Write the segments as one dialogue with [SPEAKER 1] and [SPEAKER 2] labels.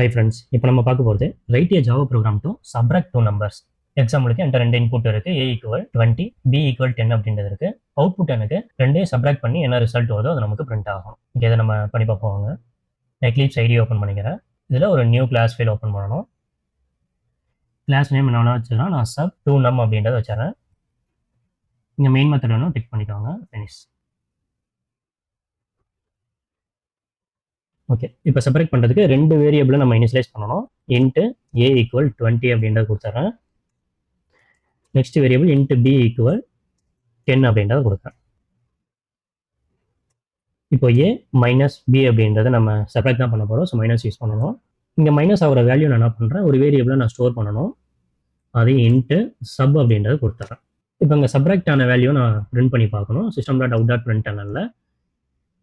[SPEAKER 1] Hi friends, இப்போ நம்ம பார்க்க போகிறது write a Java program to subtract two numbers. எக்ஸாம்பிளுக்கு என்கிட்ட ரெண்டு இன்புட் இருக்குது. ஏ ஈக்குவல் 20, பி ஈக்குவல் 10 அப்படின்றது இருக்குது. அவுட்புட் எனக்கு ரெண்டையும் சப்ராக்ட் பண்ணி என்ன ரிசல்ட் வருதோ அது நமக்கு பிரிண்ட் ஆகும். இங்கே இதை நம்ம பண்ணி பார்ப்போங்க. எக்லிப்ஸ் ஐடி ஓப்பன் பண்ணிக்கிறேன். இதில் ஒரு நியூ கிளாஸ் ஃபைல் ஓப்பன் பண்ணணும். கிளாஸ் நேம் என்ன வச்சுக்கிறேன், நான் சப் டூ நம் அப்படின்றத வச்சுறேன். இங்கே மெயின் மெத்தட் வேணும் டிக் பண்ணிக்கோங்க. ஃபினிஷ். ஓகே, இப்போ செப்பரேட் பண்ணுறதுக்கு ரெண்டு வேரியபிளை நம்ம இனிஷியலைஸ் பண்ணணும். இன்ட்டு ஏ ஈக்குவல் 20 அப்படின்றத கொடுத்துட்றேன். Next variable int B equal 10 அப்படின்றத கொடுக்குறேன். இப்போ ஏ மைனஸ் பி அப்படின்றத நம்ம செப்பரேட் தான் பண்ண போகிறோம். ஸோ மைனஸ் யூஸ் பண்ணணும். இங்கே மைனஸ் ஆகிற வேல்யூ நான் என்ன பண்ணுறேன், ஒரு வேரியபிளை நான் ஸ்டோர் பண்ணணும். அது இன்ட்டு சப் அப்படின்றத கொடுத்துட்றேன். இப்போ இங்கே சப்ராக்ட் ஆன வேல்யூ நான் பிரிண்ட் பண்ணி பார்க்கணும். System dot out dot print ஆனல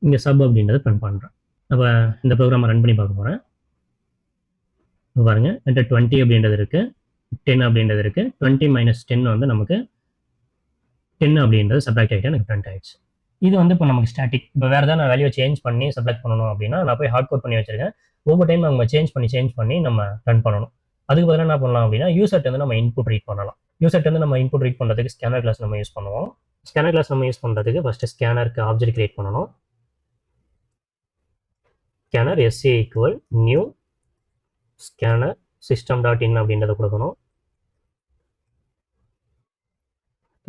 [SPEAKER 1] இங்கே சப் அப்படின்றத பிரிண்ட் பண்ணுறேன். அப்போ இந்த ப்ரோக்ராமை ரன் பண்ணி பார்க்க போகிறேன். பாருங்கள், என்கிட்ட 20 அப்படின்றது இருக்குது, 10 அப்படின்றது இருக்குது. 20 மைனஸ் 10 வந்து நமக்கு 10 அப்படின்றது சப்ராக்ட் ஆகிட்டு எனக்கு பிரிண்ட் ஆகிடுச்சு. இது வந்து இப்போ நமக்கு ஸ்டாட்டிக். இப்போ வேறு ஏதாவது நான் வேல்யூ சேஞ்ச் பண்ணி சப்ராக்ட் பண்ணணும் அப்படின்னா நான் போய் ஹார்ட் கோட் பண்ணி வச்சிருக்கேன். ஒவ்வொரு டைம் நம்ம சேஞ்ச் பண்ணி நம்ம ரன் பண்ணணும். அதுக்கு பதிலாக என்ன பண்ணலாம் அப்படின்னா யூசர்ட் வந்து நம்ம இன்புட் ரீட் பண்ணலாம். யூசர்ட் வந்து நம்ம இன்புட் ரீட் பண்ணுறதுக்கு ஸ்கேனர் கிளாஸ் நம்ம யூஸ் பண்ணுவோம். ஸ்கேனர் கிளாஸ் நம்ம யூஸ் பண்ணுறதுக்கு ஃபஸ்ட்டு ஸ்கேனருக்கு ஆப்ஜெக்ட் கிரியேட் பண்ணணும். Scanner SA equal new scanner system dot in அப்படின்றத கொடுக்கணும்.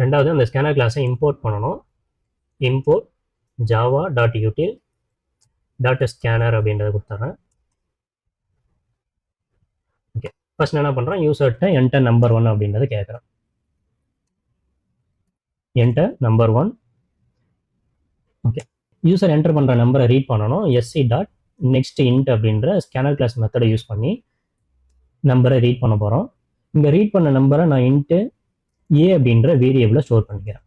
[SPEAKER 1] ரெண்டாவது அந்த ஸ்கேனர் கிளாஸை இம்போர்ட் பண்ணணும். Import Java dot util dot scanner அப்படின்றத கொடுத்துட்றேன். ஓகே, ஃபர்ஸ்ட் என்ன பண்ணுறேன், யூசர்கிட்ட என்டர் நம்பர் 1 அப்படின்றத கேட்குறேன். Enter number 1. Okay, user enter பண்ணுற நம்பரை ரீட் பண்ணணும். எஸ்சி டாட் நெக்ஸ்ட் இன்ட் அப்படின்ற ஸ்கேனர் கிளாஸ் மெத்தடை யூஸ் பண்ணி நம்பரை ரீட் பண்ண போகிறோம். இங்கே ரீட் பண்ண நம்பரை நான் இன்ட்டு ஏ அப்படின்ற வேரியபிளை ஸ்டோர் பண்ணிக்கிறேன்.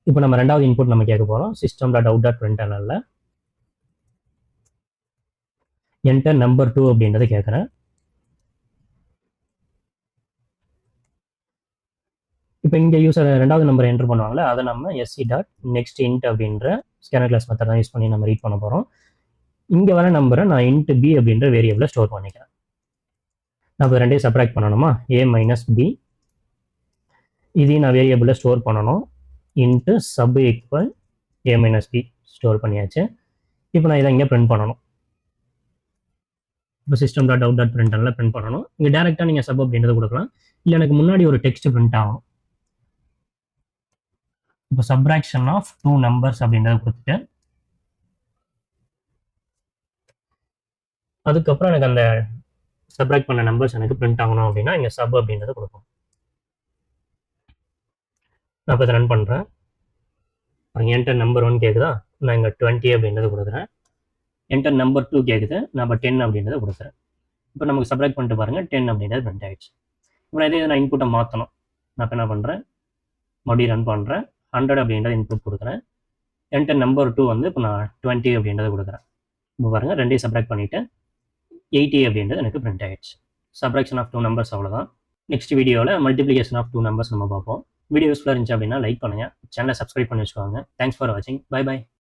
[SPEAKER 1] இப்போ நம்ம ரெண்டாவது இன்புட் நம்ம கேட்க போகிறோம். System dot out dot print ஆனல என்டர் நம்பர் 2 அப்படின்றத கேட்குறேன். இப்போ இங்கே யூசர் ரெண்டாவது நம்பர் என்டர் பண்ணுவாங்களே அதை நம்ம எஸ்சி டாட் நெக்ஸ்ட் இன்ட் அப்படின்ற ஸ்கேனர் கிளாஸ் மெத்தட் தான் யூஸ் பண்ணி நம்ம ரீட் பண்ண போகிறோம். இங்கே வர நம்பரை நான் இன்ட்டு பி அப்படின்ற வேரியபிளை ஸ்டோர் பண்ணிக்கிறேன். நான் இப்போ ரெண்டையும் செப்பரேட் பண்ணணுமா, ஏ மைனஸ் பி. இதையும் நான் வேரியபிளை ஸ்டோர் பண்ணணும். Int sub equal A minus B store பண்ணியாச்சு. இப்போ நான் இதை இங்கே பிரிண்ட் பண்ணணும். இப்போ system dot out dot print ஆனல பிரிண்ட் பண்ணணும். இங்கே டேரெக்டாக நீங்கள் சப் அப்படின்றத கொடுக்கலாம், இல்லை எனக்கு முன்னாடி ஒரு டெக்ஸ்ட் பிரிண்ட் ஆகும். இப்போ சப்ராக்ஷன் ஆஃப் டூ நம்பர்ஸ் அப்படின்றத கொடுத்துட்டு அதுக்கப்புறம் எனக்கு அந்த சப்ராக்ட் பண்ண நம்பர்ஸ் எனக்கு பிரிண்ட் ஆகணும் அப்படின்னா இங்கே சப் அப்படின்றத கொடுக்கும். நான் இப்போ இதை ரன் பண்ணுறேன். என்டர் நம்பர் 1 கேட்குதா, நான் இங்கே 20 அப்படின்றத கொடுக்குறேன். என்டர் நம்பர் 2 கேட்குது, நான் இப்போ 10 அப்படின்றத கொடுக்குறேன். இப்போ நமக்கு சப்ராக்ட் பண்ணிட்டு பாருங்கள், 10 அப்படின்றது பிரிண்ட் ஆகிடுச்சு. இப்போ இதே நான் இன்புட்டை மாற்றணும். நான் இப்போ என்ன பண்ணுறேன், மறுபடியும் ரன் பண்ணுறேன். 100 அப்படின்றத இன்புட் கொடுக்குறேன். என்டர் நம்பர் 2 வந்து இப்போ நான் 20 அப்படின்றத கொடுக்குறேன். இப்போ பாருங்கள், ரெண்டையும் சப்ராக்ட் பண்ணிவிட்டு 80 அப்படின்றது எனக்கு பிரிண்ட் ஆகிடுச்சு. சப்ராக்ஷன் ஆஃப் டூ நம்பர்ஸ் அவ்வளோதான். நெக்ஸ்ட் வீடியோவில் மல்டிப்ளிகேஷன் ஆஃப் டூ நம்பர்ஸ் நம்ம பார்ப்போம். வீடியோ யூஸ்ஃபுல்லாக இருந்துச்சு அப்படின்னா லைக் பண்ணுங்கள், சேனலை சப்ஸ்கிரைப் பண்ணி வச்சுக்கோங்க. தேங்க்ஸ் ஃபார் வாட்சிங். Bye by.